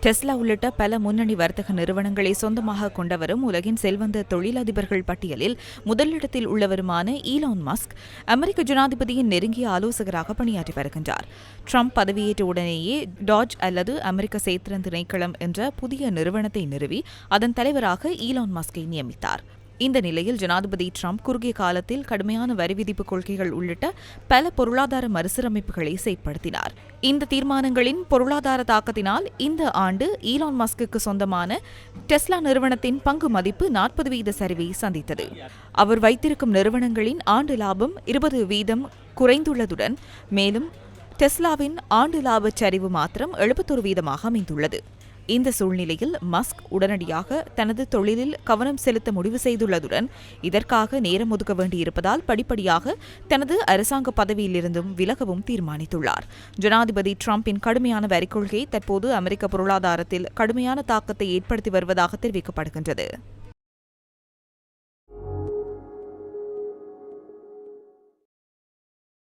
Tesla உள்ளிட்ட பல முன்னணி வர்த்தக நிறுவனங்களை சொந்தமாக கொண்டவரும் உலகின் செல்வந்த தொழிலதிபர்கள் பட்டியலில் முதலிடத்தில் உள்ளவருமான ஈலான் மஸ்க் அமெரிக்க ஜனாதிபதியின் நெருங்கிய ஆலோசகராக பணியாற்றி வருகின்றார். ட்ரம்ப் பதவியேற்ற உடனேயே டாஜ் அல்லது அமெரிக்க சேத்திரன் திணைக்களம் என்ற புதிய நிறுவனத்தை நிறுவி அதன் தலைவராக ஈலான் மஸ்கை நியமித்தார். இந்த நிலையில் ஜனாதிபதி ட்ரம்ப் குறுகிய காலத்தில் கடுமையான வரி விதிப்பு கொள்கைகள் உள்ளிட்ட பல பொருளாதார மறுசீரமைப்புகளை செயற்படுத்தினார். இந்த தீர்மானங்களின் பொருளாதார தாக்கத்தினால் இந்த ஆண்டு ஈலான் மஸ்குக்கு சொந்தமான டெஸ்லா நிறுவனத்தின் பங்கு மதிப்பு 40% சரிவை சந்தித்தது. அவர் வைத்திருக்கும் நிறுவனங்களின் ஆண்டு லாபம் 20% குறைந்துள்ளதுடன் மேலும் டெஸ்லாவின் ஆண்டு லாபச் சரிவு மாத்திரம் 71% அமைந்துள்ளது. இந்த சூழ்நிலையில் மஸ்க் உடனடியாக தனது தொழிலில் கவனம் செலுத்த முடிவு செய்துள்ளதுடன் இதற்காக நேரம் ஒதுக்க வேண்டியிருப்பதால் படிப்படியாக தனது அரசாங்க பதவியிலிருந்தும் விலகவும் தீர்மானித்துள்ளார். ஜனாதிபதி டிரம்பின் கடுமையான வரிக் கொள்கை தற்போது அமெரிக்க பொருளாதாரத்தில் கடுமையான தாக்கத்தை ஏற்படுத்தி வருவதாக தெரிவிக்கப்படுகின்றது.